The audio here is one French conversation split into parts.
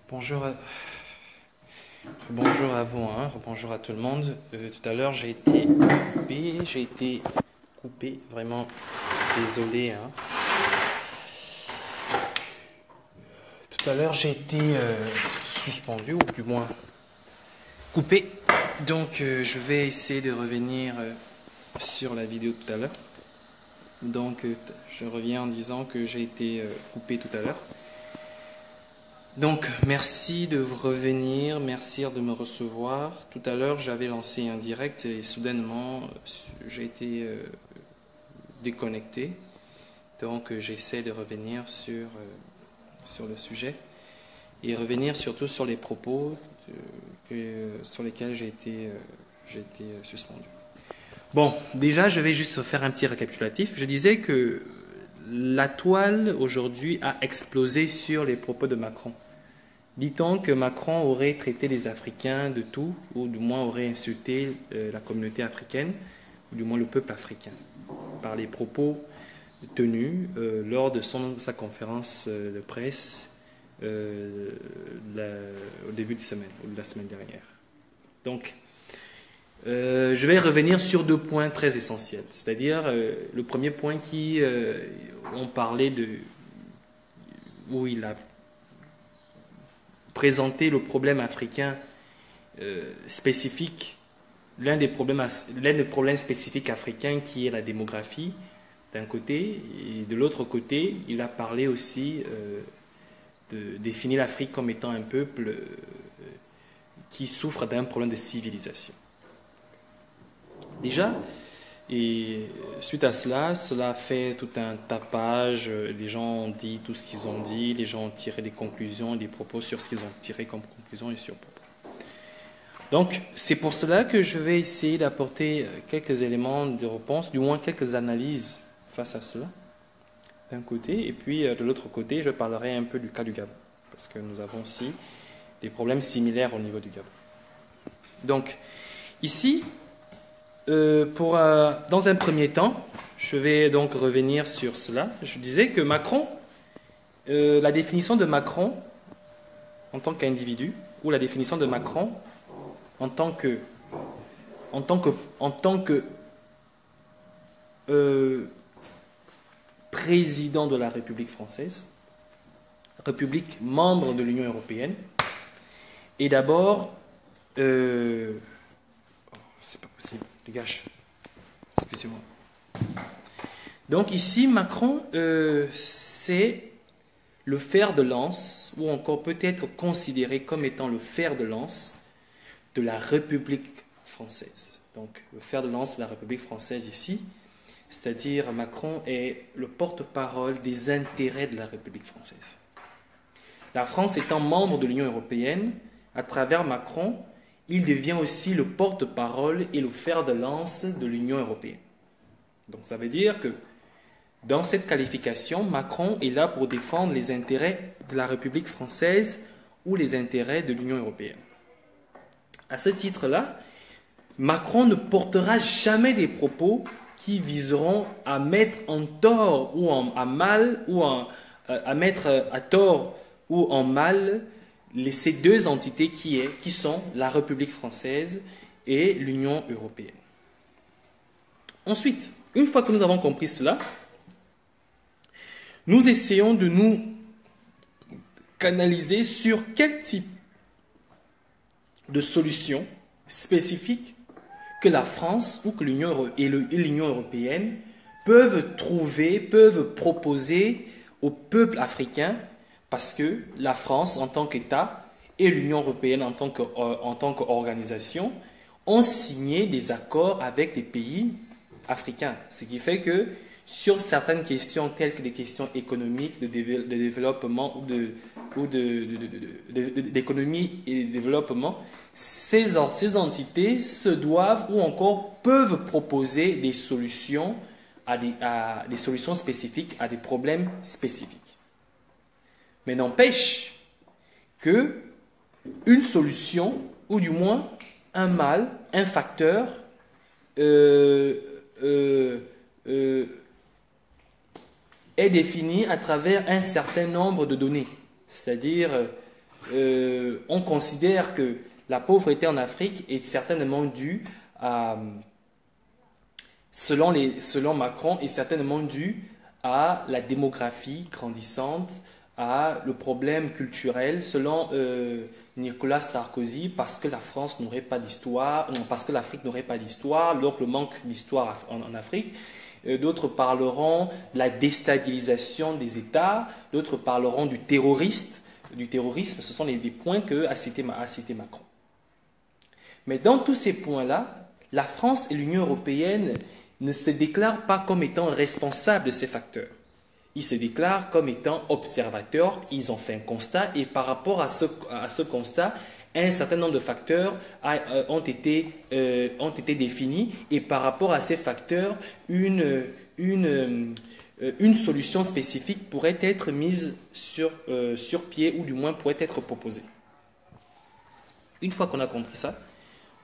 Bonjour à vous, hein. Bonjour à tout le monde. Tout à l'heure, j'ai été coupé, vraiment désolé, hein. Tout à l'heure, j'ai été suspendu, ou du moins coupé. Donc, je vais essayer de revenir sur la vidéo tout à l'heure. Donc, je reviens en disant que j'ai été coupé tout à l'heure. Donc, merci de revenir, merci de me recevoir. Tout à l'heure, j'avais lancé un direct et soudainement, j'ai été déconnecté. Donc, j'essaie de revenir sur le sujet et revenir surtout sur les propos sur lesquels j'ai été suspendu. Bon, déjà, je vais juste faire un petit récapitulatif. Je disais que la toile aujourd'hui a explosé sur les propos de Macron. Dit-on que Macron aurait traité les Africains de tout, ou du moins aurait insulté la communauté africaine, ou du moins le peuple africain, par les propos tenus lors de sa conférence de presse au début de semaine, ou de la semaine dernière. Donc, je vais revenir sur deux points très essentiels. C'est-à-dire, le premier point on parlait où il a présenter le problème africain spécifique, l'un des problèmes spécifiques africains qui est la démographie d'un côté, et de l'autre côté, il a parlé aussi de définir l'Afrique comme étant un peuple qui souffre d'un problème de civilisation. Déjà, et suite à cela a fait tout un tapage, les gens ont dit tout ce qu'ils ont dit, les gens ont tiré des conclusions, des propos sur ce qu'ils ont tiré comme conclusion et sur propos. Donc, c'est pour cela que je vais essayer d'apporter quelques éléments de réponse, du moins quelques analyses face à cela, d'un côté, et puis de l'autre côté, je parlerai un peu du cas du Gabon, parce que nous avons aussi des problèmes similaires au niveau du Gabon. Donc, ici, dans un premier temps, je vais donc revenir sur cela. Je disais que Macron, la définition de Macron en tant qu'individu, ou la définition de Macron en tant que président de la République française, République membre de l'Union européenne, est d'abord c'est pas possible, dégage. Excusez-moi. Donc ici, Macron, c'est le fer de lance, ou encore peut-être considéré comme étant le fer de lance de la République française. Donc le fer de lance de la République française ici, c'est-à-dire Macron est le porte-parole des intérêts de la République française. La France étant membre de l'Union européenne, à travers Macron, il devient aussi le porte-parole et le fer de lance de l'Union européenne. Donc ça veut dire que dans cette qualification, Macron est là pour défendre les intérêts de la République française ou les intérêts de l'Union européenne. À ce titre-là, Macron ne portera jamais des propos qui viseront à mettre en tort ou à mal, ou à mettre à tort ou en mal ces deux entités qui sont la République française et l'Union européenne. Ensuite, une fois que nous avons compris cela, nous essayons de nous canaliser sur quel type de solution spécifique que la France ou que l'Union européenne peuvent proposer au peuple africain, parce que la France en tant qu'État et l'Union européenne en tant qu'organisation ont signé des accords avec des pays africains. Ce qui fait que sur certaines questions telles que des questions économiques, de développement ou d'économie et de développement, ces entités se doivent ou encore peuvent proposer des solutions des solutions spécifiques à des problèmes spécifiques. Mais n'empêche que une solution, ou du moins un mal, un facteur, est défini à travers un certain nombre de données. C'est-à-dire, on considère que la pauvreté en Afrique est certainement due à, selon Macron, est certainement due à la démographie grandissante, à le problème culturel, selon Nicolas Sarkozy, parce que la France n'aurait pas d'histoire, parce que l'Afrique n'aurait pas d'histoire, donc le manque d'histoire en Afrique. D'autres parleront de la déstabilisation des États, d'autres parleront du terrorisme. Ce sont les points qu'a cité Macron. Mais dans tous ces points-là, la France et l'Union européenne ne se déclarent pas comme étant responsables de ces facteurs. Ils se déclarent comme étant observateurs, ils ont fait un constat et par rapport à ce constat, un certain nombre de facteurs ont été définis et par rapport à ces facteurs, une solution spécifique pourrait être mise sur pied ou du moins pourrait être proposée. Une fois qu'on a compris ça,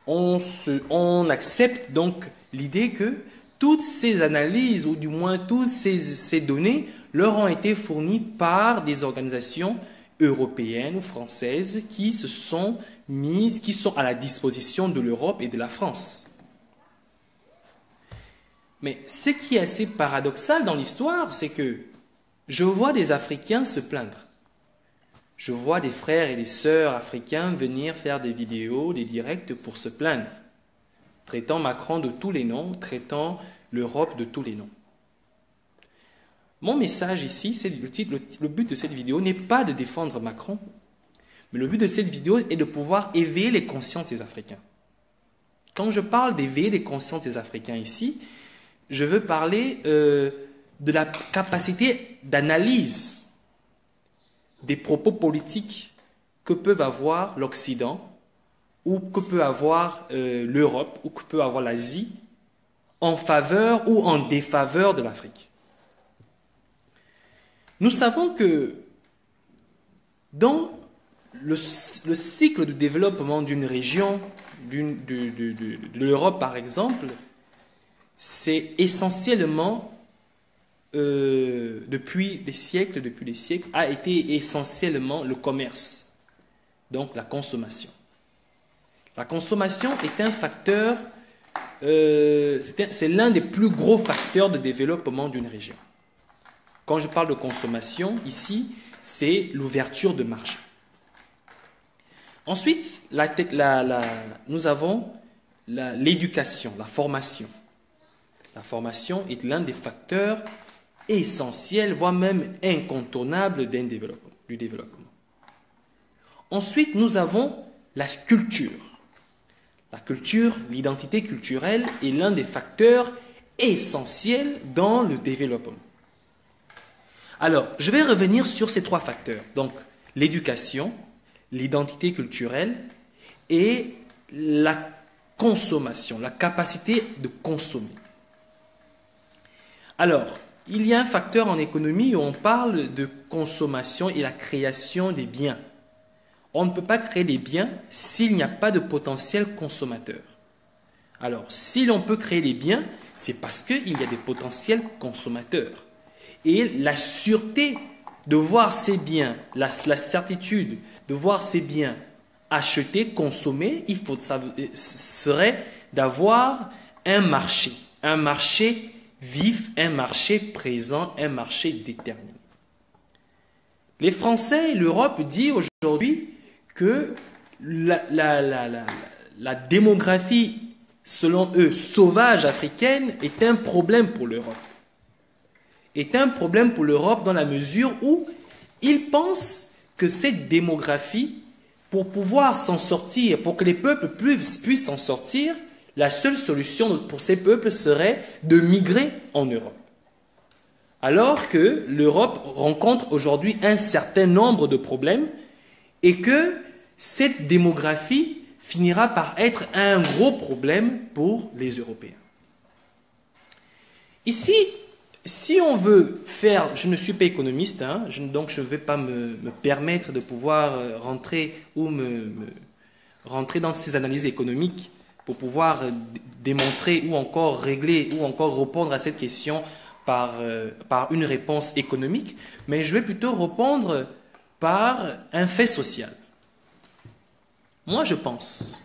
on accepte donc l'idée que toutes ces analyses ou du moins toutes ces données leur ont été fournies par des organisations européennes ou françaises qui sont à la disposition de l'Europe et de la France. Mais ce qui est assez paradoxal dans l'histoire, c'est que je vois des Africains se plaindre. Je vois des frères et des sœurs africains venir faire des vidéos, des directs pour se plaindre, traitant Macron de tous les noms, traitant l'Europe de tous les noms. Mon message ici, c'est le but de cette vidéo n'est pas de défendre Macron, mais le but de cette vidéo est de pouvoir éveiller les consciences des Africains. Quand je parle d'éveiller les consciences des Africains ici, je veux parler de la capacité d'analyse des propos politiques que peuvent avoir l'Occident, ou que peut avoir l'Europe, ou que peut avoir l'Asie, en faveur ou en défaveur de l'Afrique. Nous savons que dans le cycle de développement d'une région, de l'Europe par exemple, c'est essentiellement, depuis des siècles, a été essentiellement le commerce, donc la consommation. La consommation est un facteur, c'est l'un des plus gros facteurs de développement d'une région. Quand je parle de consommation, ici, c'est l'ouverture de marché. Ensuite, nous avons l'éducation, la formation. La formation est l'un des facteurs essentiels, voire même incontournables du développement. Ensuite, nous avons la culture. La culture, l'identité culturelle est l'un des facteurs essentiels dans le développement. Alors, je vais revenir sur ces trois facteurs. Donc, l'éducation, l'identité culturelle et la consommation, la capacité de consommer. Alors, il y a un facteur en économie où on parle de consommation et la création des biens. On ne peut pas créer des biens s'il n'y a pas de potentiel consommateur. Alors, si l'on peut créer des biens, c'est parce qu'il y a des potentiels consommateurs. Et la sûreté de voir ces biens, la certitude de voir ces biens achetés, consommés, serait d'avoir un marché vif, un marché présent, un marché déterminé. Les Français et l'Europe disent aujourd'hui que la démographie, selon eux, sauvage africaine est un problème pour l'Europe. Est un problème pour l'Europe dans la mesure où ils pensent que cette démographie, pour pouvoir s'en sortir, pour que les peuples puissent s'en sortir, la seule solution pour ces peuples serait de migrer en Europe. Alors que l'Europe rencontre aujourd'hui un certain nombre de problèmes et que cette démographie finira par être un gros problème pour les Européens. Ici, si on veut faire, je ne suis pas économiste, donc je ne vais pas me permettre de pouvoir rentrer dans ces analyses économiques pour pouvoir démontrer ou encore régler ou encore répondre à cette question par une réponse économique, mais je vais plutôt répondre par un fait social. Moi, je pense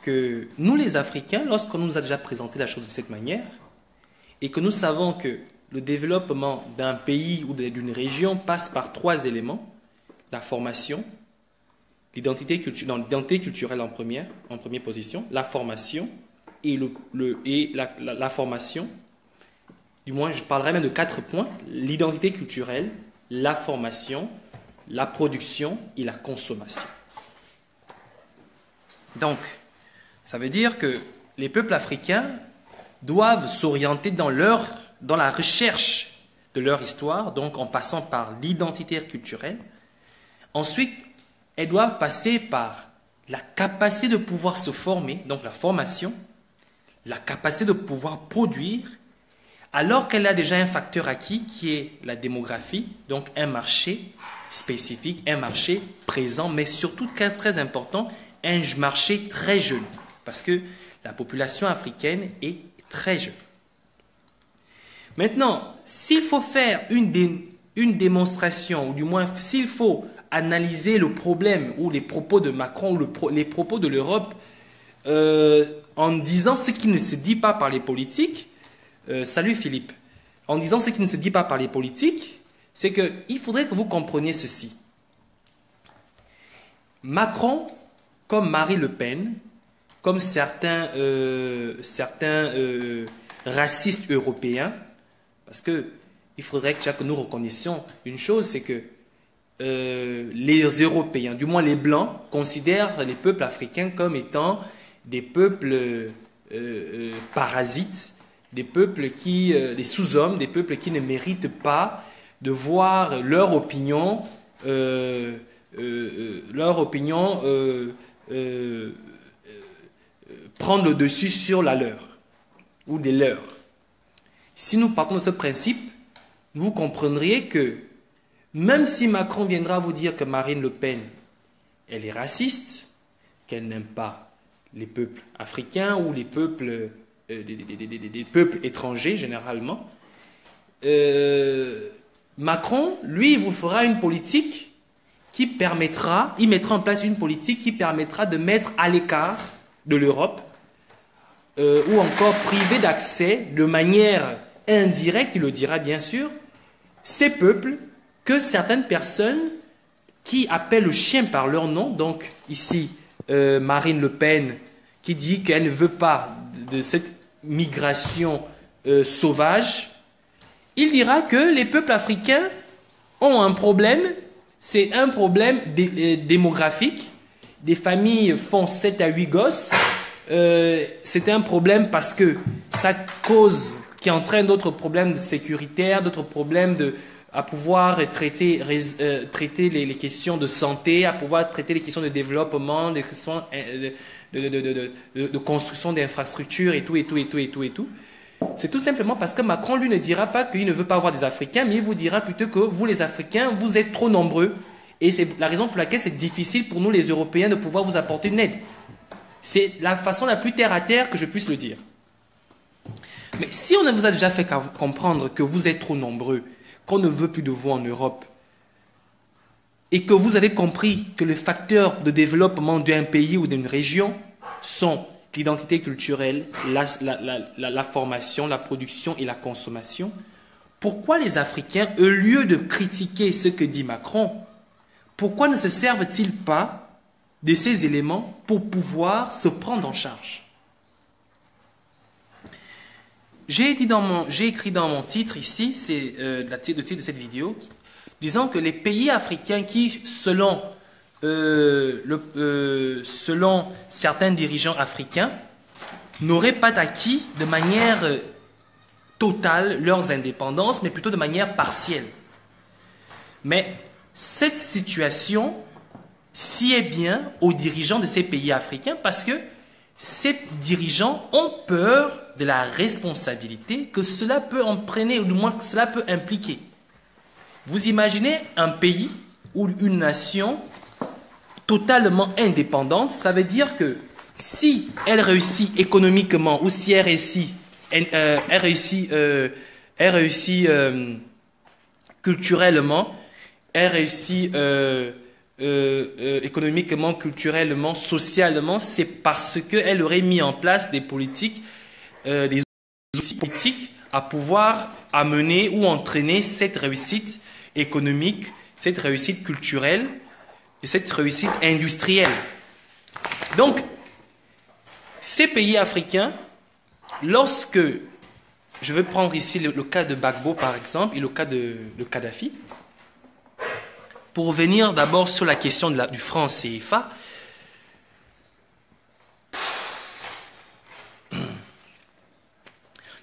que nous, les Africains, lorsqu'on nous a déjà présenté la chose de cette manière, et que nous savons que le développement d'un pays ou d'une région passe par 3 éléments, la formation, l'identité culturelle en première position, la formation et, la formation, du moins je parlerai même de 4 points, l'identité culturelle, la formation, la production et la consommation. Donc, ça veut dire que les peuples africains doivent s'orienter dans la recherche de leur histoire, donc en passant par l'identité culturelle. Ensuite, elles doivent passer par la capacité de pouvoir se former, donc la formation, la capacité de pouvoir produire, alors qu'elle a déjà un facteur acquis qui est la démographie, donc un marché spécifique, un marché présent, mais surtout très important, un marché très jeune, parce que la population africaine est très jeune. Maintenant, s'il faut faire une démonstration, ou du moins s'il faut analyser le problème ou les propos de Macron ou les propos de l'Europe en disant ce qui ne se dit pas par les politiques, salut Philippe, en disant ce qui ne se dit pas par les politiques, c'est qu'il faudrait que vous compreniez ceci. Macron, comme Marine Le Pen, comme certains racistes européens, parce qu'il faudrait que nous reconnaissions une chose, c'est que les Européens, du moins les Blancs, considèrent les peuples africains comme étant des peuples parasites, des peuples des sous-hommes, des peuples qui ne méritent pas de voir leur opinion prendre le dessus sur la leur ou des leurs. Si nous partons de ce principe, vous comprendriez que même si Macron viendra vous dire que Marine Le Pen, elle est raciste, qu'elle n'aime pas les peuples africains ou les peuples, des peuples étrangers généralement, Macron, lui, il vous fera une politique il mettra en place une politique qui permettra de mettre à l'écart de l'Europe ou encore priver d'accès de manière indirecte, il le dira bien sûr, ces peuples que certaines personnes qui appellent le chien par leur nom, donc ici Marine Le Pen qui dit qu'elle ne veut pas de cette migration sauvage, il dira que les peuples africains ont un problème, c'est un problème démographique, des familles font 7 à 8 gosses, c'est un problème parce que ça cause, qui entraîne d'autres problèmes sécuritaires, d'autres problèmes à pouvoir traiter les questions de santé, à pouvoir traiter les questions de développement, des questions de construction d'infrastructures et tout. C'est tout simplement parce que Macron, lui, ne dira pas qu'il ne veut pas avoir des Africains, mais il vous dira plutôt que vous, les Africains, vous êtes trop nombreux. Et c'est la raison pour laquelle c'est difficile pour nous, les Européens, de pouvoir vous apporter une aide. C'est la façon la plus terre-à-terre que je puisse le dire. Mais si on vous a déjà fait comprendre que vous êtes trop nombreux, qu'on ne veut plus de vous en Europe, et que vous avez compris que les facteurs de développement d'un pays ou d'une région sont l'identité culturelle, la formation, la production et la consommation, pourquoi les Africains, au lieu de critiquer ce que dit Macron, pourquoi ne se servent-ils pas de ces éléments pour pouvoir se prendre en charge? J'ai écrit dans mon titre ici, c'est le titre de cette vidéo, disant que les pays africains qui, selon certains dirigeants africains, n'auraient pas acquis de manière totale leurs indépendances, mais plutôt de manière partielle. Mais cette situation sied bien aux dirigeants de ces pays africains parce que ces dirigeants ont peur de la responsabilité que cela peut entraîner, ou du moins que cela peut impliquer. Vous imaginez un pays ou une nation totalement indépendante, ça veut dire que si elle réussit économiquement ou si elle réussit culturellement, elle réussit économiquement, culturellement, socialement, c'est parce qu'elle aurait mis en place des politiques, des outils politiques à pouvoir amener ou entraîner cette réussite économique, cette réussite culturelle et cette réussite industrielle. Donc, ces pays africains, lorsque, je vais prendre ici le cas de Gbagbo par exemple et le cas de Kadhafi, pour revenir d'abord sur la question du franc CFA,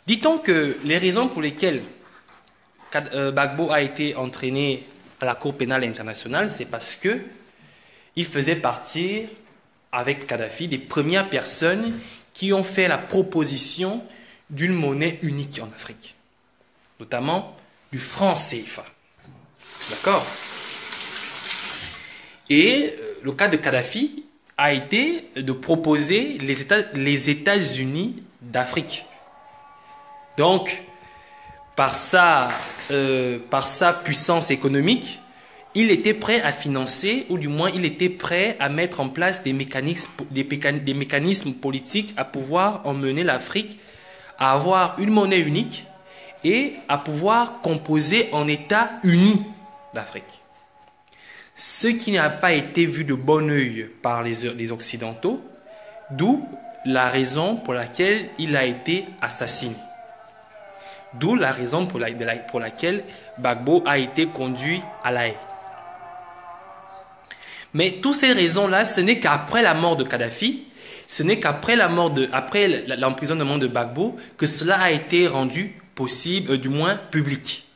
dit-on que les raisons pour lesquelles Gbagbo a été entraîné à la Cour pénale internationale, c'est parce que il faisait partie, avec Kadhafi, des premières personnes qui ont fait la proposition d'une monnaie unique en Afrique, notamment du franc CFA. D'accord ? Et le cas de Kadhafi a été de proposer les États-Unis d'Afrique. Donc, par sa puissance économique, il était prêt à financer, ou du moins il était prêt à mettre en place des mécanismes politiques à pouvoir emmener l'Afrique à avoir une monnaie unique et à pouvoir composer en État uni l'Afrique. Ce qui n'a pas été vu de bon œil par les Occidentaux, d'où la raison pour laquelle il a été assassiné. D'où la raison pour laquelle Gbagbo a été conduit à La Haye. Mais toutes ces raisons-là, ce n'est qu'après la mort de Kadhafi, ce n'est qu'après l'emprisonnement de Gbagbo que cela a été rendu possible, du moins public.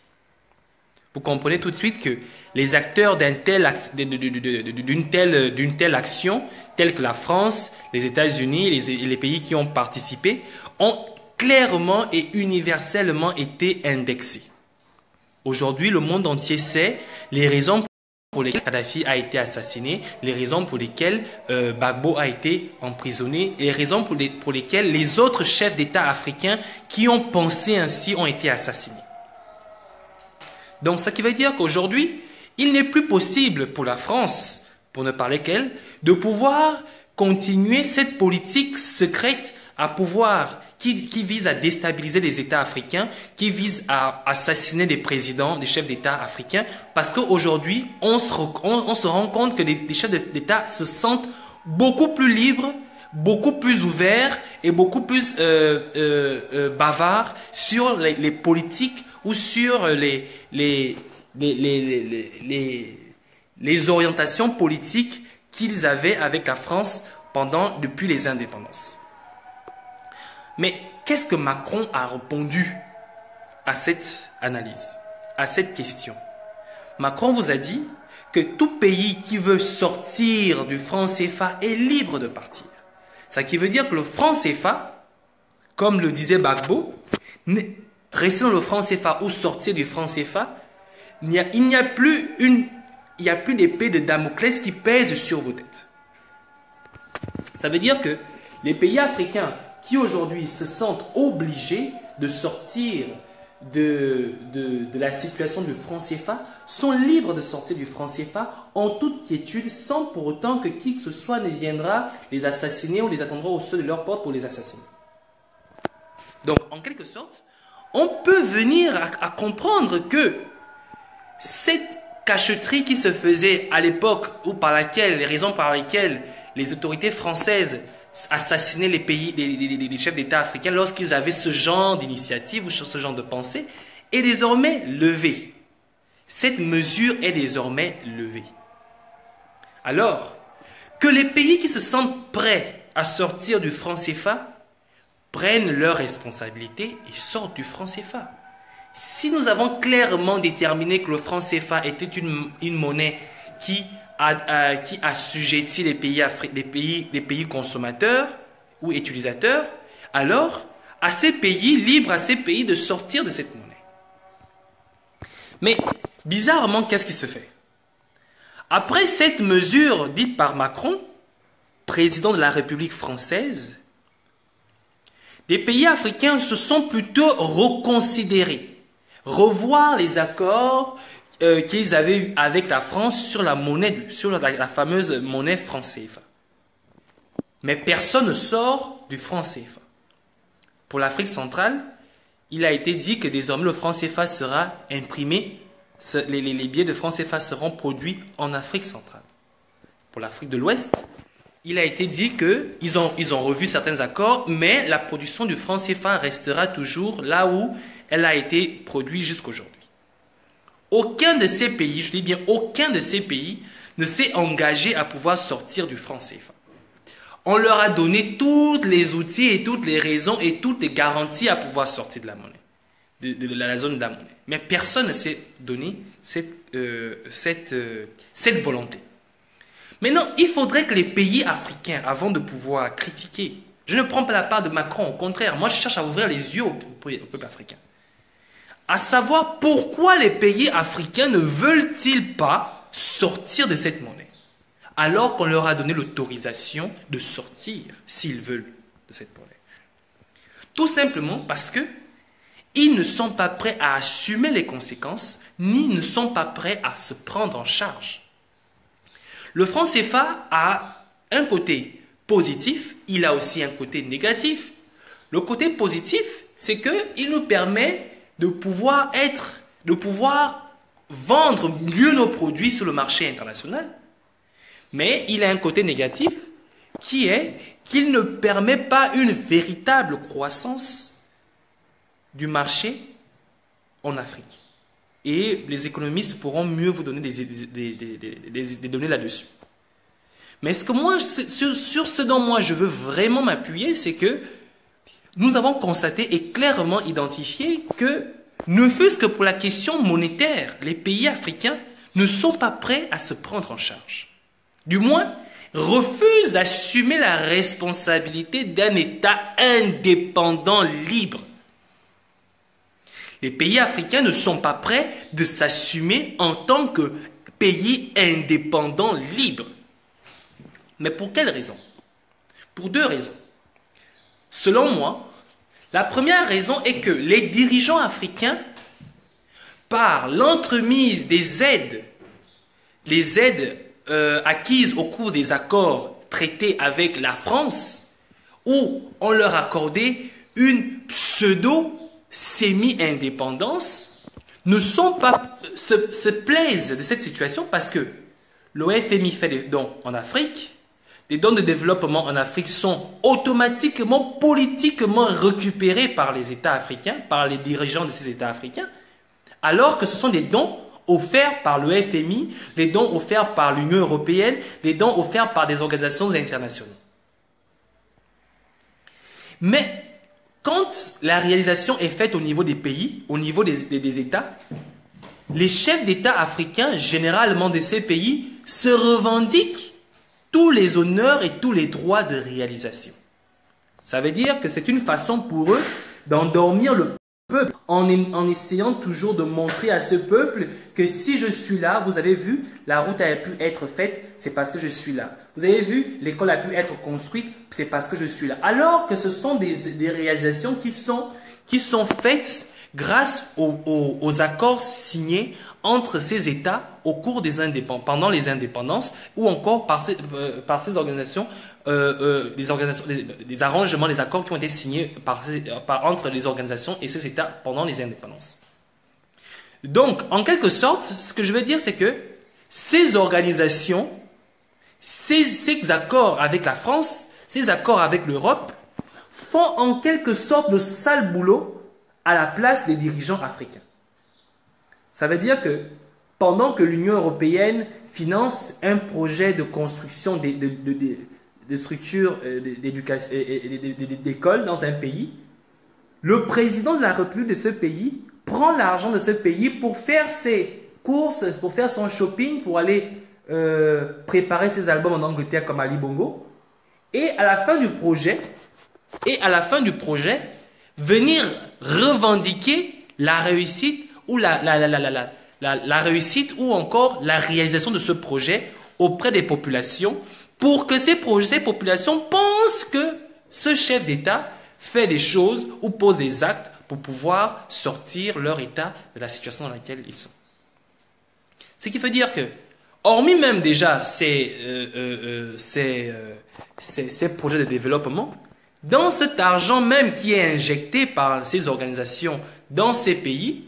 Vous comprenez tout de suite que les acteurs d'une telle action, tels que la France, les États-Unis et les pays qui ont participé, ont clairement et universellement été indexés. Aujourd'hui, le monde entier sait les raisons pour lesquelles Kadhafi a été assassiné, les raisons pour lesquelles Gbagbo a été emprisonné, et les raisons pour lesquelles les autres chefs d'État africains qui ont pensé ainsi ont été assassinés. Donc, ce qui veut dire qu'aujourd'hui, il n'est plus possible pour la France, pour ne parler qu'elle, de pouvoir continuer cette politique secrète à pouvoir qui vise à déstabiliser les États africains, qui vise à assassiner des présidents, des chefs d'État africains, parce qu'aujourd'hui, on se rend compte que les chefs d'État se sentent beaucoup plus libres, beaucoup plus ouverts et beaucoup plus bavards sur les politiques ou sur les orientations politiques qu'ils avaient avec la France depuis les indépendances. Mais qu'est-ce que Macron a répondu à cette analyse, à cette question? Macron vous a dit que tout pays qui veut sortir du franc CFA est libre de partir. Ça qui veut dire que le franc CFA, comme le disait Gbagbo, rester dans le franc CFA ou sortir du franc CFA, il n'y a plus d'épée de Damoclès qui pèse sur vos têtes. Ça veut dire que les pays africains qui aujourd'hui se sentent obligés de sortir de la situation du franc CFA sont libres de sortir du franc CFA en toute quiétude, sans pour autant que qui que ce soit ne viendra les assassiner ou les attendra au seuil de leur porte pour les assassiner. Donc, en quelque sorte, on peut venir à comprendre que cette cacheterie qui se faisait à l'époque, ou les raisons par lesquelles les autorités françaises assassinaient les chefs d'État africains lorsqu'ils avaient ce genre d'initiative ou ce genre de pensée, est désormais levée. Cette mesure est désormais levée. Alors, que les pays qui se sentent prêts à sortir du franc CFA prennent leurs responsabilités et sortent du franc CFA. Si nous avons clairement déterminé que le franc CFA était une monnaie qui assujettit les pays consommateurs ou utilisateurs, alors à ces pays, libre à ces pays de sortir de cette monnaie. Mais bizarrement, qu'est-ce qui se fait? Après cette mesure dite par Macron, président de la République française, les pays africains se sont plutôt reconsidérés, revoir les accords qu'ils avaient eu avec la France sur la monnaie, sur la fameuse monnaie franc CFA. Mais personne ne sort du franc CFA. Pour l'Afrique centrale, il a été dit que désormais le franc CFA sera imprimé, les billets de franc CFA seront produits en Afrique centrale. Pour l'Afrique de l'Ouest, il a été dit qu'ils ont revu certains accords, mais la production du franc CFA restera toujours là où elle a été produite jusqu'aujourd'hui. Aucun de ces pays, je dis bien aucun de ces pays, ne s'est engagé à pouvoir sortir du franc CFA. On leur a donné tous les outils et toutes les raisons et toutes les garanties à pouvoir sortir de la monnaie, de la zone de la monnaie. Mais personne ne s'est donné cette volonté. Maintenant, il faudrait que les pays africains, avant de pouvoir critiquer, je ne prends pas la part de Macron, au contraire, moi je cherche à ouvrir les yeux au peuple africain. À savoir pourquoi les pays africains ne veulent-ils pas sortir de cette monnaie alors qu'on leur a donné l'autorisation de sortir, s'ils veulent, de cette monnaie. Tout simplement parce que ils ne sont pas prêts à assumer les conséquences, ni ne sont pas prêts à se prendre en charge. Le franc CFA a un côté positif, il a aussi un côté négatif. Le côté positif, c'est qu'il nous permet de pouvoir vendre mieux nos produits sur le marché international. Mais il a un côté négatif qui est qu'il ne permet pas une véritable croissance du marché en Afrique. Et les économistes pourront mieux vous donner des données là-dessus. Mais ce que moi, sur ce dont moi je veux vraiment m'appuyer, c'est que nous avons constaté et clairement identifié que, ne fût-ce que pour la question monétaire, les pays africains ne sont pas prêts à se prendre en charge. Du moins, refusent d'assumer la responsabilité d'un État indépendant libre. Les pays africains ne sont pas prêts de s'assumer en tant que pays indépendant libre. Mais pour quelle raison? Pour deux raisons. Selon moi, la première raison est que les dirigeants africains, par l'entremise des aides, les aides acquises au cours des accords traités avec la France, où on leur accordait une pseudo-semi-indépendance, ne sont pas, se plaisent de cette situation parce que le FMI fait des dons en Afrique. Les dons de développement en Afrique sont automatiquement, politiquement récupérés par les États africains, par les dirigeants de ces États africains, alors que ce sont des dons offerts par le FMI, les dons offerts par l'Union européenne, les dons offerts par des organisations internationales. Mais quand la réalisation est faite au niveau des pays, au niveau des États, les chefs d'État africains, généralement de ces pays, se revendiquent tous les honneurs et tous les droits de réalisation. Ça veut dire que c'est une façon pour eux d'endormir le peuple en essayant toujours de montrer à ce peuple que si je suis là, vous avez vu, la route a pu être faite, c'est parce que je suis là. Vous avez vu, l'école a pu être construite, c'est parce que je suis là. Alors que ce sont des réalisations qui sont faites grâce aux accords signés entre ces États au cours pendant les indépendances ou encore par ces organisations, des arrangements, des accords qui ont été signés entre les organisations et ces États pendant les indépendances. Donc, en quelque sorte, ce que je veux dire, c'est que ces organisations, ces accords avec la France, ces accords avec l'Europe, font en quelque sorte le sale boulot à la place des dirigeants africains. Ça veut dire que pendant que l'Union européenne finance un projet de construction de structures d'écoles dans un pays, le président de la République de ce pays prend l'argent de ce pays pour faire ses courses, pour faire son shopping, pour aller préparer ses albums en Angleterre comme Ali Bongo, et à la fin du projet, venir revendiquer la réussite ou la réussite ou encore la réalisation de ce projet auprès des populations pour que ces populations pensent que ce chef d'État fait des choses ou pose des actes pour pouvoir sortir leur État de la situation dans laquelle ils sont. Ce qui veut dire que, hormis même déjà ces projets de développement, dans cet argent même qui est injecté par ces organisations dans ces pays,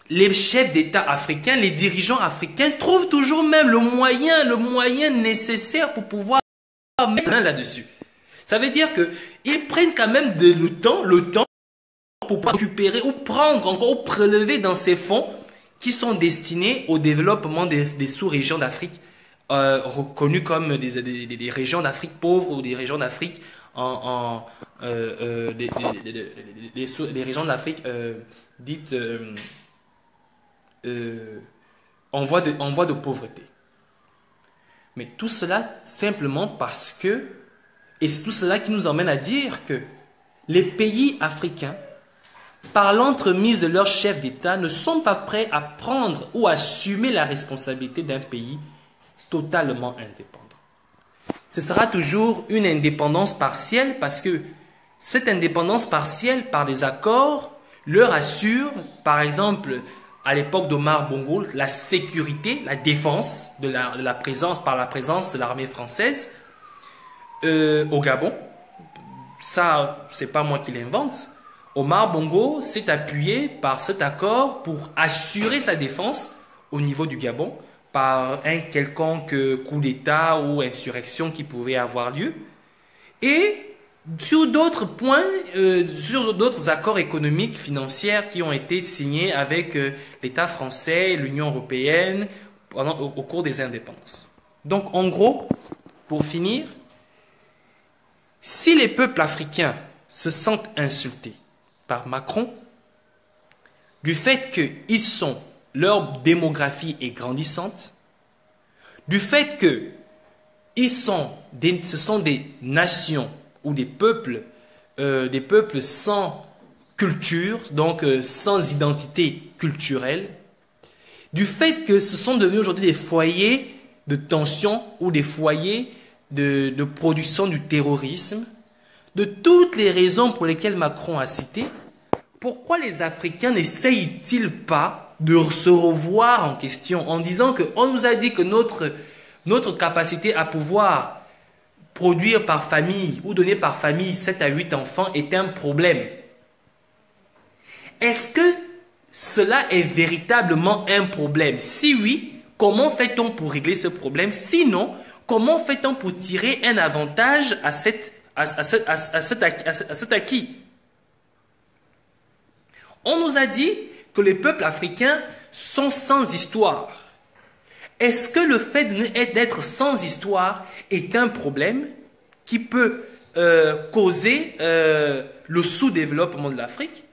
les chefs d'État africains, les dirigeants africains trouvent toujours même le moyen nécessaire pour pouvoir mettre la main là-dessus. Ça veut dire qu'ils prennent quand même le temps pour pouvoir récupérer ou prendre encore ou prélever dans ces fonds qui sont destinés au développement des sous-régions d'Afrique, reconnues comme des régions d'Afrique pauvres ou des régions d'Afrique des régions d'Afrique dites en voie de pauvreté. Mais tout cela simplement parce que, et c'est tout cela qui nous emmène à dire que les pays africains, par l'entremise de leurs chefs d'État, ne sont pas prêts à prendre ou assumer la responsabilité d'un pays totalement indépendant. Ce sera toujours une indépendance partielle parce que cette indépendance partielle, par des accords, leur assure, par exemple, à l'époque d'Omar Bongo, la sécurité, la défense de la présence, par la présence de l'armée française au Gabon. Ça, c'est pas moi qui l'invente. Omar Bongo s'est appuyé par cet accord pour assurer sa défense au niveau du Gabon par un quelconque coup d'État ou insurrection qui pouvait avoir lieu. Et sur d'autres points, sur d'autres accords économiques, financiers qui ont été signés avec l'État français, l'Union européenne au cours des indépendances. Donc en gros, pour finir, si les peuples africains se sentent insultés par Macron, du fait que leur démographie est grandissante, du fait que ce sont des nations ou des peuples sans culture, donc sans identité culturelle, du fait que ce sont devenus aujourd'hui des foyers de tension ou des foyers de production du terrorisme, de toutes les raisons pour lesquelles Macron a cité, pourquoi les Africains n'essayent-ils pas de se revoir en question en disant qu'on nous a dit que notre capacité à pouvoir produire par famille ou donner par famille 7 à 8 enfants est un problème. Est-ce que cela est véritablement un problème? Si oui, comment fait-on pour régler ce problème? Sinon, comment fait-on pour tirer un avantage à cet acquis? On nous a dit que les peuples africains sont sans histoire. Est-ce que le fait d'être sans histoire est un problème qui peut causer le sous-développement de l'Afrique?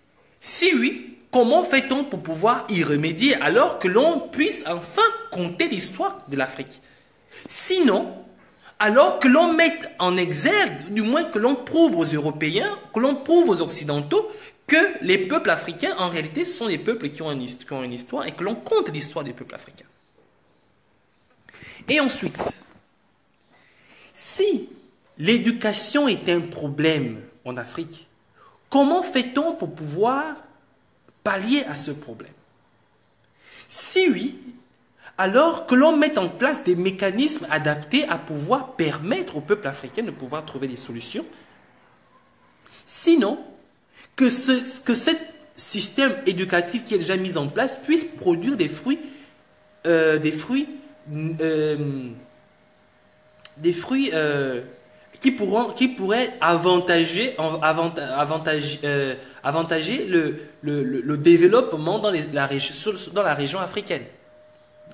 Si oui, comment fait-on pour pouvoir y remédier alors que l'on puisse enfin conter l'histoire de l'Afrique? Sinon, alors que l'on mette en exergue, du moins que l'on prouve aux Européens, que l'on prouve aux Occidentaux que les peuples africains, en réalité, sont des peuples qui ont une histoire et que l'on compte l'histoire des peuples africains. Et ensuite, si l'éducation est un problème en Afrique, comment fait-on pour pouvoir pallier à ce problème? Si oui, alors que l'on mette en place des mécanismes adaptés à pouvoir permettre au peuple africain de pouvoir trouver des solutions. Sinon, que ce système éducatif qui est déjà mis en place puisse produire des fruits qui pourraient avantager le développement dans la région africaine,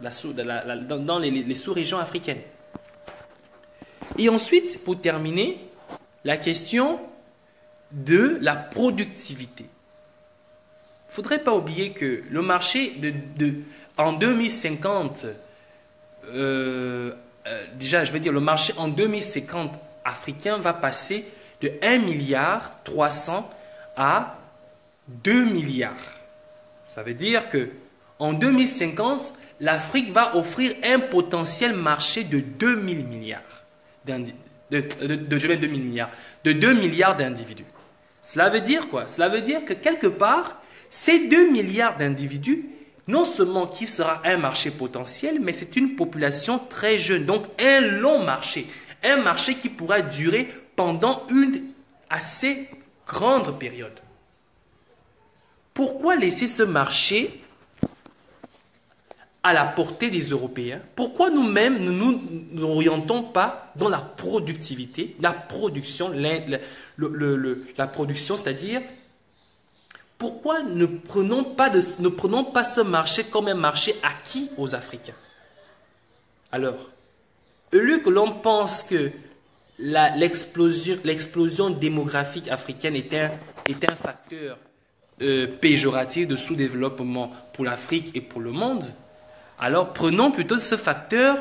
dans les sous-régions africaines. Et ensuite, pour terminer, la question de la productivité. Il ne faudrait pas oublier que le marché en 2050, déjà je veux dire le marché en 2050 africain va passer de 1,3 milliard à 2 milliards. Ça veut dire que en 2050, l'Afrique va offrir un potentiel marché de 2 000 milliards. De 2 milliards d'individus. Cela veut dire quoi? Cela veut dire que quelque part, ces 2 milliards d'individus non seulement qui sera un marché potentiel, mais c'est une population très jeune. Donc un long marché. Un marché qui pourra durer pendant une assez grande période. Pourquoi laisser ce marché à la portée des Européens? Pourquoi nous-mêmes ne nous orientons pas dans la productivité, la production, la production, c'est-à-dire pourquoi ne prenons pas ce marché comme un marché acquis aux Africains? Alors, au lieu que l'on pense que l'explosion démographique africaine est un facteur péjoratif de sous-développement pour l'Afrique et pour le monde, alors prenons plutôt ce facteur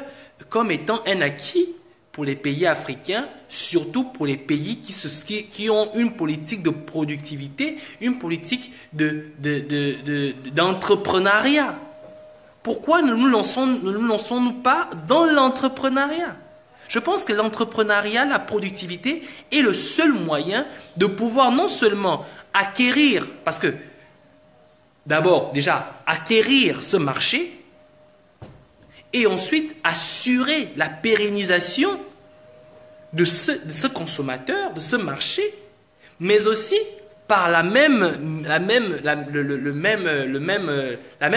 comme étant un acquis pour les pays africains, surtout pour les pays qui ont une politique de productivité, une politique d'entrepreneuriat. Pourquoi ne nous lançons-nous pas dans l'entrepreneuriat? Je pense que l'entrepreneuriat, la productivité est le seul moyen de pouvoir non seulement acquérir, parce que d'abord déjà acquérir ce marché, et ensuite assurer la pérennisation de ce consommateur, de ce marché, mais aussi par la même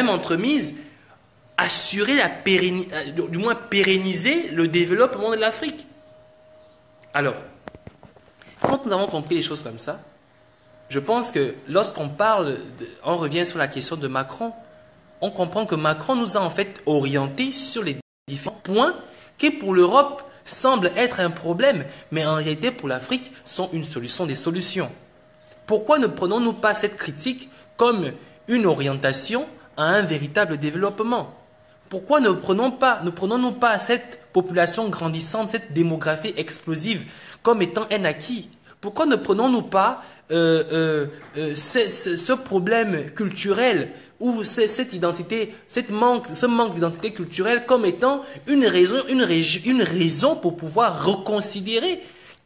entremise, assurer du moins pérenniser le développement de l'Afrique. Alors, quand nous avons compris les choses comme ça, je pense que lorsqu'on on revient sur la question de Macron, on comprend que Macron nous a en fait orientés sur les différents points qui pour l'Europe semblent être un problème, mais en réalité pour l'Afrique sont des solutions. Pourquoi ne prenons-nous pas cette critique comme une orientation à un véritable développement? Pourquoi ne prenons-nous pas cette population grandissante, cette démographie explosive comme étant un acquis? Pourquoi ne prenons-nous pas ce problème culturel ou ce manque d'identité culturelle comme étant une raison pour pouvoir reconsidérer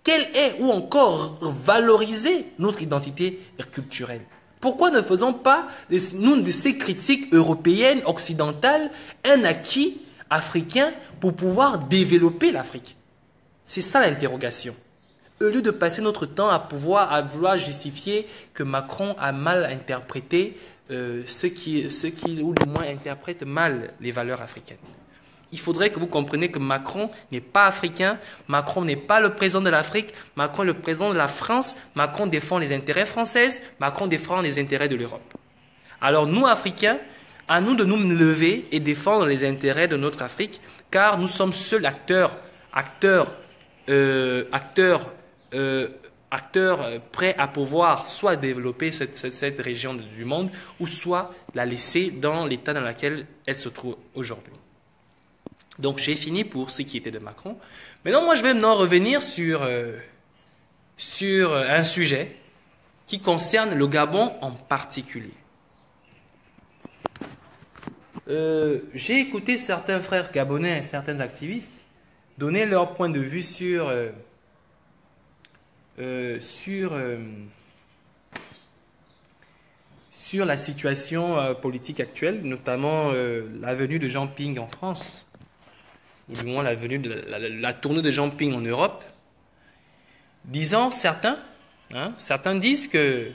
quelle est ou encore valoriser notre identité culturelle? Pourquoi ne faisons pas de ces critiques européennes, occidentales, un acquis africain pour pouvoir développer l'Afrique? C'est ça l'interrogation. Au lieu de passer notre temps à vouloir justifier que Macron a mal interprété ou du moins interprète mal les valeurs africaines. Il faudrait que vous compreniez que Macron n'est pas africain, Macron n'est pas le président de l'Afrique, Macron est le président de la France, Macron défend les intérêts français, Macron défend les intérêts de l'Europe. Alors nous, Africains, à nous de nous lever et défendre les intérêts de notre Afrique, car nous sommes seuls acteurs prêts à pouvoir soit développer cette région du monde ou soit la laisser dans l'état dans lequel elle se trouve aujourd'hui. Donc j'ai fini pour ce qui était de Macron. Maintenant, moi je vais maintenant revenir sur un sujet qui concerne le Gabon en particulier. J'ai écouté certains frères gabonais et certains activistes donner leur point de vue sur la situation politique actuelle, notamment la venue de Jean Ping en France, ou du moins la tournée de Jean Ping en Europe, disant certains disent que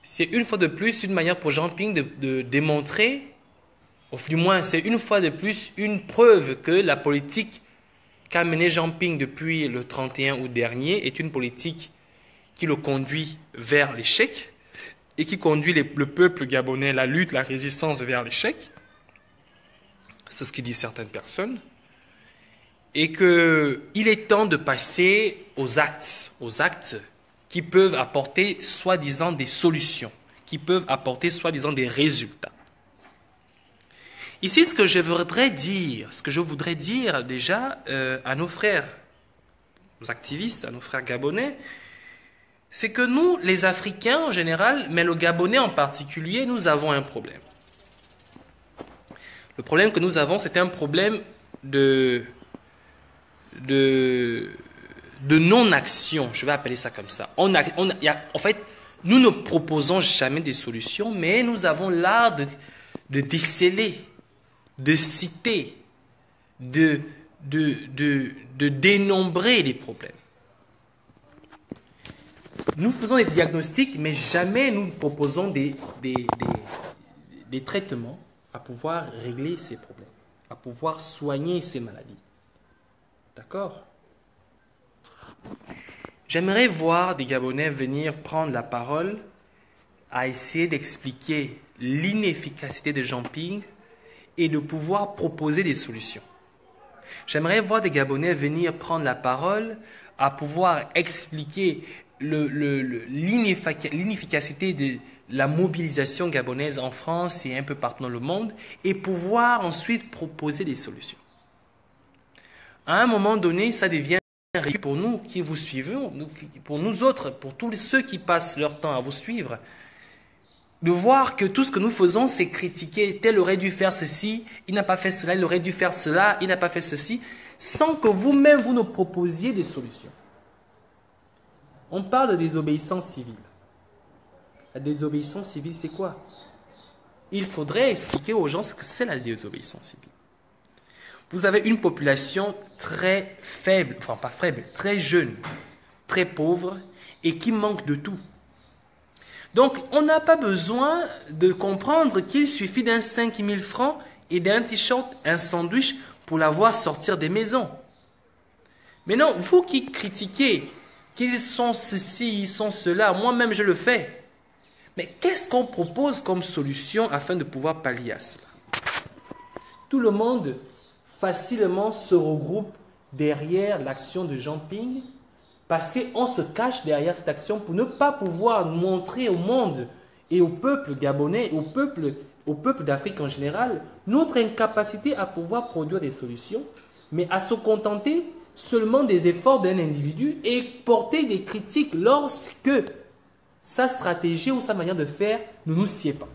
c'est une fois de plus une manière pour Jean Ping de démontrer, ou du moins c'est une fois de plus une preuve que la politique qu'a menée Jean Ping depuis le 31 août dernier est une politique qui le conduit vers l'échec et qui conduit le peuple gabonais, la lutte, la résistance vers l'échec. C'est ce que disent certaines personnes. Et qu'il est temps de passer aux actes qui peuvent apporter soi-disant des solutions, qui peuvent apporter soi-disant des résultats. Ici, ce que je voudrais dire déjà à nos frères, aux activistes, à nos frères gabonais, c'est que nous, les Africains en général, mais le Gabonais en particulier, nous avons un problème. Le problème que nous avons, c'est un problème de non-action, je vais appeler ça comme ça. En fait, nous ne proposons jamais des solutions, mais nous avons l'art de déceler, de citer, de dénombrer les problèmes. Nous faisons des diagnostics, mais jamais nous proposons des traitements à pouvoir régler ces problèmes, à pouvoir soigner ces maladies. D'accord? J'aimerais voir des Gabonais venir prendre la parole à essayer d'expliquer l'inefficacité de Jean-Ping et de pouvoir proposer des solutions. J'aimerais voir des Gabonais venir prendre la parole à pouvoir expliquer l'inefficacité de la mobilisation gabonaise en France et un peu partout dans le monde et pouvoir ensuite proposer des solutions. À un moment donné, ça devient ridicule pour nous qui vous suivons, pour nous autres, pour tous ceux qui passent leur temps à vous suivre, de voir que tout ce que nous faisons, c'est critiquer. Tel aurait dû faire ceci, il n'a pas fait cela, il aurait dû faire cela, il n'a pas fait ceci, sans que vous-même vous nous proposiez des solutions. On parle de désobéissance civile. La désobéissance civile, c'est quoi? Il faudrait expliquer aux gens ce que c'est la désobéissance civile. Vous avez une population très faible, enfin pas faible, très jeune, très pauvre et qui manque de tout. Donc, on n'a pas besoin de comprendre qu'il suffit d'un 5 000 francs et d'un t-shirt, un sandwich pour la voir sortir des maisons. Mais non, vous qui critiquez qu'ils sont ceci, ils sont cela, moi-même je le fais. Mais qu'est-ce qu'on propose comme solution afin de pouvoir pallier à cela? Tout le monde facilement se regroupe derrière l'action de Jean-Ping parce qu'on se cache derrière cette action pour ne pas pouvoir montrer au monde et au peuple gabonais, au peuple d'Afrique en général, notre incapacité à pouvoir produire des solutions, mais à se contenter seulement des efforts d'un individu et porter des critiques lorsque sa stratégie ou sa manière de faire ne nous sied pas.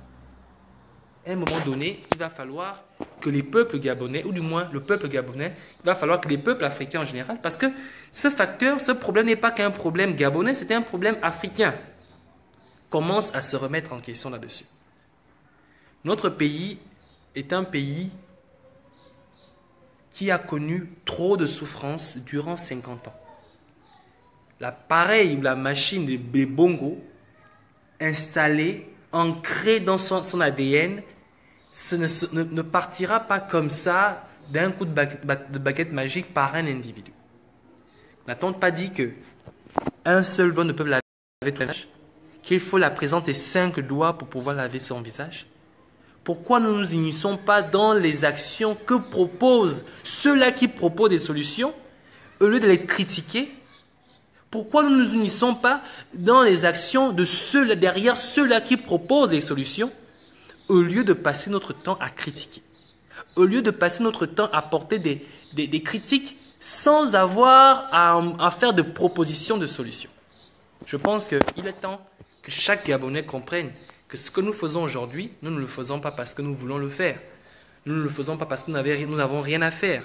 À un moment donné, il va falloir que les peuples gabonais, ou du moins le peuple gabonais, il va falloir que les peuples africains en général, parce que ce problème n'est pas qu'un problème gabonais, c'est un problème africain, commence à se remettre en question là-dessus. Notre pays est un pays qui a connu trop de souffrances durant 50 ans. L'appareil ou la machine de Bébongo, installée, ancrée dans son ADN, ne partira pas comme ça d'un coup de baguette magique par un individu. N'a-t-on pas dit que un seul doigt ne peut laver tout le visage, qu'il faut la présence des 5 doigts pour pouvoir laver son visage? Pourquoi nous ne nous unissons pas dans les actions que proposent ceux-là qui proposent des solutions, au lieu de les critiquer? Pourquoi nous ne nous unissons pas dans les actions de ceux-là, derrière ceux-là qui proposent des solutions, au lieu de passer notre temps à critiquer, au lieu de passer notre temps à porter des critiques sans avoir à faire de propositions de solutions? Je pense qu'il est temps que chaque Gabonais comprenne que ce que nous faisons aujourd'hui, nous ne le faisons pas parce que nous voulons le faire. Nous ne le faisons pas parce que nous n'avons rien à faire.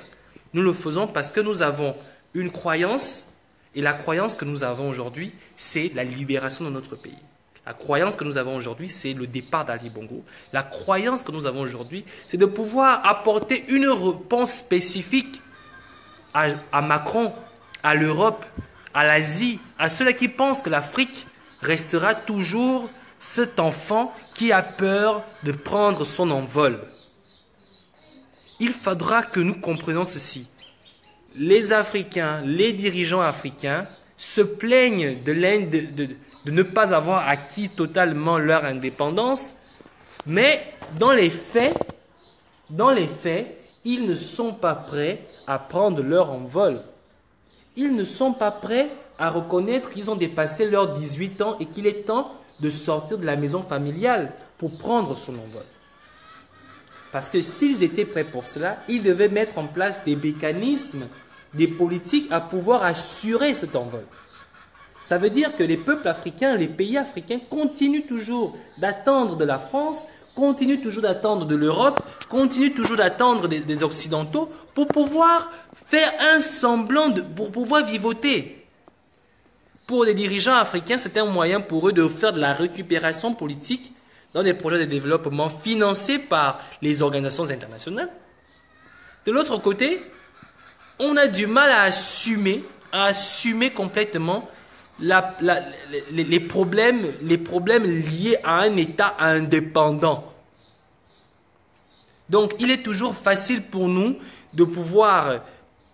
Nous le faisons parce que nous avons une croyance, et la croyance que nous avons aujourd'hui, c'est la libération de notre pays. La croyance que nous avons aujourd'hui, c'est le départ d'Ali Bongo. La croyance que nous avons aujourd'hui, c'est de pouvoir apporter une réponse spécifique à Macron, à l'Europe, à l'Asie, à ceux-là qui pensent que l'Afrique restera toujours cet enfant qui a peur de prendre son envol. Il faudra que nous comprenions ceci. Les Africains, les dirigeants africains se plaignent de ne pas avoir acquis totalement leur indépendance, mais dans les faits, ils ne sont pas prêts à prendre leur envol. Ils ne sont pas prêts à reconnaître qu'ils ont dépassé leurs 18 ans et qu'il est temps de sortir de la maison familiale pour prendre son envol. Parce que s'ils étaient prêts pour cela, ils devaient mettre en place des mécanismes, des politiques à pouvoir assurer cet envol. Ça veut dire que les peuples africains, les pays africains continuent toujours d'attendre de la France, continuent toujours d'attendre de l'Europe, continuent toujours d'attendre des Occidentaux pour pouvoir faire un semblant, pour pouvoir vivoter. Pour les dirigeants africains, c'est un moyen pour eux de faire de la récupération politique dans des projets de développement financés par les organisations internationales. De l'autre côté, on a du mal à assumer complètement les problèmes liés à un État indépendant. Donc, il est toujours facile pour nous de pouvoir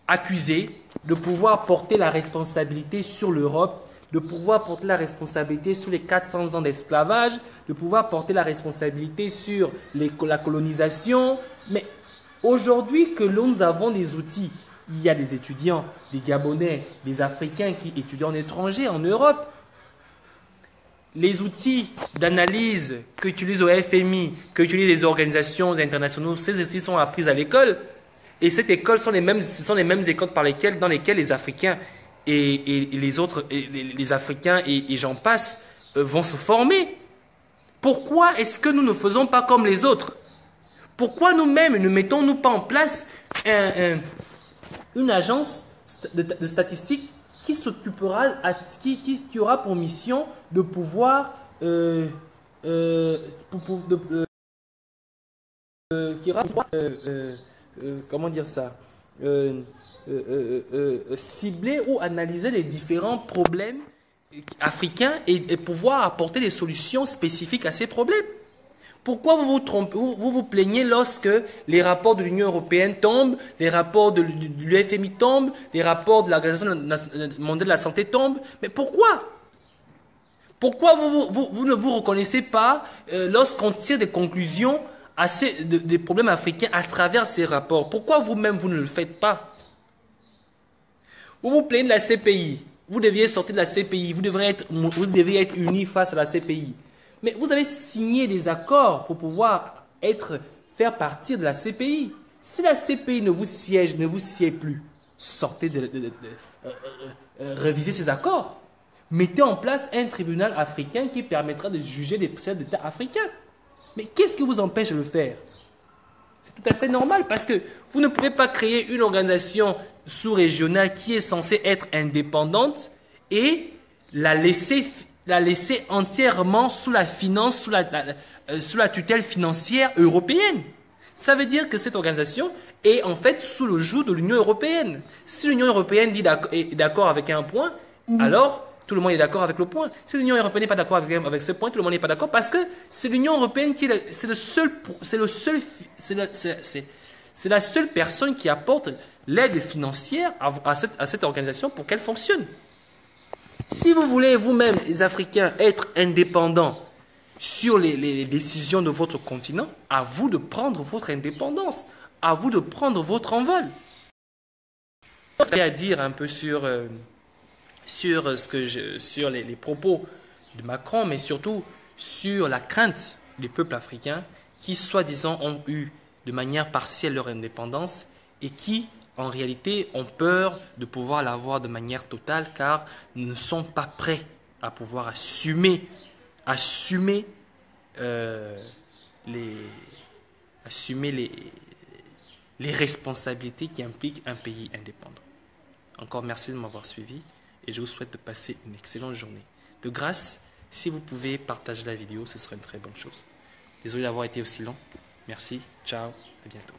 accuser, de pouvoir porter la responsabilité sur l'Europe, de pouvoir porter la responsabilité sur les 400 ans d'esclavage, de pouvoir porter la responsabilité sur la colonisation. Mais aujourd'hui que nous avons des outils, il y a des étudiants, des Gabonais, des Africains qui étudient en étranger, en Europe. Les outils d'analyse qu'utilisent au FMI, qu'utilisent les organisations internationales, ces outils sont appris à l'école. Et cette école ce sont les mêmes écoles dans lesquelles les Africains et les autres, les Africains et j'en passe, vont se former. Pourquoi est-ce que nous ne faisons pas comme les autres? Pourquoi nous-mêmes ne mettons-nous pas en place une agence de statistiques qui s'occupera, qui aura pour mission de pouvoir comment dire ça, cibler ou analyser les différents problèmes africains et pouvoir apporter des solutions spécifiques à ces problèmes. Pourquoi vous vous trompez, vous plaignez lorsque les rapports de l'Union européenne tombent, les rapports de l'UFMI tombent, les rapports de l'Organisation mondiale de la santé tombent? Mais pourquoi? Pourquoi vous ne vous reconnaissez pas lorsqu'on tire des conclusions des problèmes africains à travers ces rapports? Pourquoi vous-même vous ne le faites pas? Vous vous plaignez de la CPI. Vous deviez sortir de la CPI. Vous deviez être unis face à la CPI. Mais vous avez signé des accords pour pouvoir faire partie de la CPI. Si la CPI ne vous siège plus, sortez révisez ces accords. Mettez en place un tribunal africain qui permettra de juger des chefs d'État africains. Mais qu'est-ce qui vous empêche de le faire? C'est tout à fait normal parce que vous ne pouvez pas créer une organisation sous-régionale qui est censée être indépendante et la laisser entièrement sous la finance, sous la tutelle financière européenne. Ça veut dire que cette organisation est en fait sous le joug de l'Union européenne. Si l'Union européenne est d'accord avec un point, alors tout le monde est d'accord avec le point. Si l'Union européenne n'est pas d'accord avec ce point, tout le monde n'est pas d'accord parce que c'est l'Union européenne c'est la seule personne qui apporte l'aide financière à cette organisation pour qu'elle fonctionne. Si vous voulez vous-même, les Africains, être indépendants sur les décisions de votre continent, à vous de prendre votre indépendance, à vous de prendre votre envol. Je vais à dire un peu sur les propos de Macron, mais surtout sur la crainte des peuples africains qui, soi-disant, ont eu de manière partielle leur indépendance et qui, en réalité, ont peur de pouvoir l'avoir de manière totale car ils ne sont pas prêts à pouvoir assumer les responsabilités qui impliquent un pays indépendant. Encore merci de m'avoir suivi et je vous souhaite de passer une excellente journée. De grâce, si vous pouvez partager la vidéo, ce serait une très bonne chose. Désolé d'avoir été aussi long. Merci, ciao, à bientôt.